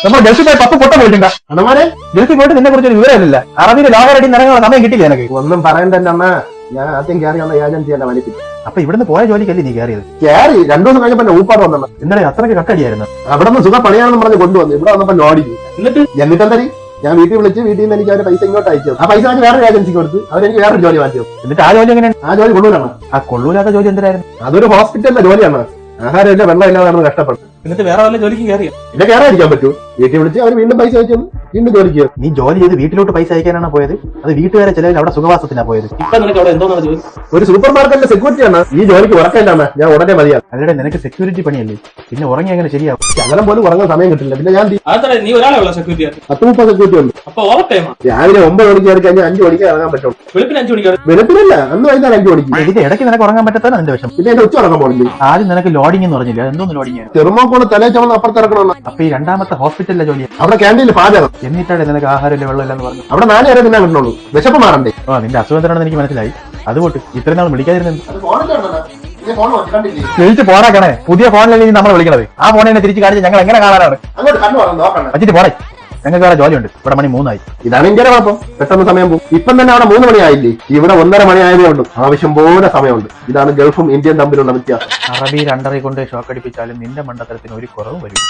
നമ്മൾ ഗൾഫിൽ പോയി 10 പൊട്ടം പോയിട്ടുണ്ടാ അണ്ണമാരെ? ഗൾഫിൽ പോയിട്ട് നിന്നെ കുറിച്ചൊരു വിവരമില്ല. അറബിയിൽ ലോകരടി നിറങ്ങുന്ന സമയം കിട്ടില്ല എനിക്ക്. ഒന്നും പറയണ്ടല്ലോ അണ്ണ, ഞാൻ ആദ്യം കയറി വന്ന ഏജൻസി എന്നെ വലിപ്പിച്ചു. അപ്പൊ ഇവിടുന്ന് പോയ ജോലിക്കല്ലേ നീ കയറിയത്? കയറി 2 ദിവസം കഴിഞ്ഞപ്പോ ഊപ്പാട് വന്നു. ഇന്നലെ അത്രയ്ക്ക് കട്ടടിയായിരുന്നു. അവിടെ നിന്ന് സുഖം പണിയാണെന്ന് പറഞ്ഞ് കൊണ്ടുവന്നു. ഇവിടെ വന്നപ്പോ ലോഡിക്കും. എന്നിട്ടെന്താ ഞാൻ വീട്ടിൽ വിളിച്ച് വീട്ടിൽ നിന്ന് എനിക്ക് അവരുടെ പൈസ ഇങ്ങോട്ട് അയച്ചു. ആ പൈസ വാങ്ങി വേറൊരു ഏജൻസിക്ക് കൊടുത്ത് അവരെനിക്ക് വേറൊരു ജോലി മാറ്റി. എന്നിട്ട് ആ ജോലി എങ്ങനെ? ആ ജോലി കൊള്ളൂലാണ്. ആ കൊള്ളൂലാത്ത ജോലി എന്തിനായിരുന്നു? അതൊരു ഹോസ്പിറ്റലിലെ ജോലിയാണ്. ആഹാരമില്ല, വെള്ളം ഇല്ലാതെ കഷ്ടപ്പെട്ടു. എന്നിട്ട് വേറെ വല്ല ജോലിക്ക് കയറിയോ? പിന്നെ കയറാതിരിക്കാൻ പറ്റൂ. വീട്ടിൽ വിളിച്ച് അവർ വീണ്ടും പൈസ അയച്ചു, വീണ്ടും ജോലിക്ക്. നീ ജോലി ചെയ്ത് വീട്ടിലോട്ട് പൈസ അയക്കാനാണ് പോയത്? അത് വീട്ടുകാരെ ചിലവിൽ അവിടെ സുഖവാസത്തിനാ പോയത്. ഇപ്പൊ നിനക്ക് അവിടെ എന്തോന്നാണ് ജോലി? ഒരു സൂപ്പർ മാർക്കറ്റിലെ സെക്യൂരിറ്റിയാണ്. ഈ ജോലിക്ക് ഉറക്കമില്ലാണ്. ഞാൻ ഉടനെ മതിയാണ്. അവരുടെ നിനക്ക് സെക്യൂരിറ്റി പണിയല്ലേ? പിന്നെ ഉറങ്ങി എങ്ങനെ ശരിയാവും? ശകലം പോലും ഉറങ്ങാൻ സമയം കിട്ടില്ല. പിന്നെ ഞാൻ അതല്ലേ നീ ഒരാളെ ഉള്ള സെക്യൂരിറ്റി? 10-30 സെക്യൂരിറ്റി ഉണ്ട്. അപ്പൊ ഓവർ ടൈമാ? രാവിലെ 9 മണിക്ക് കയറി കഴിഞ്ഞാൽ 5 മണിക്ക് ഇറങ്ങാൻ പറ്റും. വെളുപ്പിന് 5 മണിക്കാണ്? വെളുപ്പിനല്ല, അന്ന് വൈകുന്നേരം 5 മണിക്ക്. ഇതിന്റെ ഇടയ്ക്ക് നിനക്ക് ഉറങ്ങാൻ പറ്റാത്ത നിന്റെ വിഷം. പിന്നെ എന്റെ ഉച്ച ഉറങ്ങാൻ പോകില്ലേ? ആദ്യം നിനക്ക് ലോഡിംഗ് എന്ന് പറഞ്ഞില്ല, എന്തോന്ന് ലോഡിംഗ്? തെർമോക്കോള് തലേ ചുമന്ന് അപ്പുറത്ത് ഇറക്കണം. അപ്പൊ ഈ രണ്ടാമത്തെ ഹോസ്പിറ്റലിലെ ജോലി അവിടെ ക്യാൻറ്റീനിൽ പാചകം. എന്നിട്ടാണ് നിനക്ക് ആഹാരമില്ല വെള്ളമില്ലെന്ന് പറഞ്ഞു. അവിടെ 4 നേരം തിന്നാൻ കിട്ടണുള്ളൂ. വിശപ്പ് മാറണ്ടേ? നിന്റെ അസുഖം എന്താണെന്ന് എനിക്ക് മനസ്സിലായി. അതുകൊണ്ട് ഇത്രയും നാൾ വിളിക്കാതിരുന്നു വിളിച്ച് പോരാക്കണേ. പുതിയ ഫോണിലല്ലേ നമ്മൾ വിളിക്കണത്. ആ ഫോണിനെ തിരിച്ച് കാണിച്ച് ഞങ്ങൾ എങ്ങനെ കാണാനാണ്? വച്ചിട്ട് പോണേ. ഞങ്ങൾക്ക് വേറെ ജോലിയുണ്ട്. ഇവിടെ മണി 3 ആയി. ഇതാണ് ഇന്ത്യയുടെ കുഴപ്പം. പെട്ടെന്ന് സമയം പോകും. ഇപ്പം തന്നെ അവിടെ 3 മണിയായില്ലേ? ഇവിടെ 1:30 മണിയായതേ ഉള്ളൂ. ആവശ്യം പോലെ സമയമുണ്ട്. ഇതാണ് ഗൾഫും ഇന്ത്യയും തമ്മിലുള്ള വ്യത്യാസം. അറബി 2:30 കൊണ്ട് ഷോക്ക് അടിപ്പിച്ചാലും നിന്റെ മണ്ടത്തരത്തിന് ഒരു കുറവും വരും.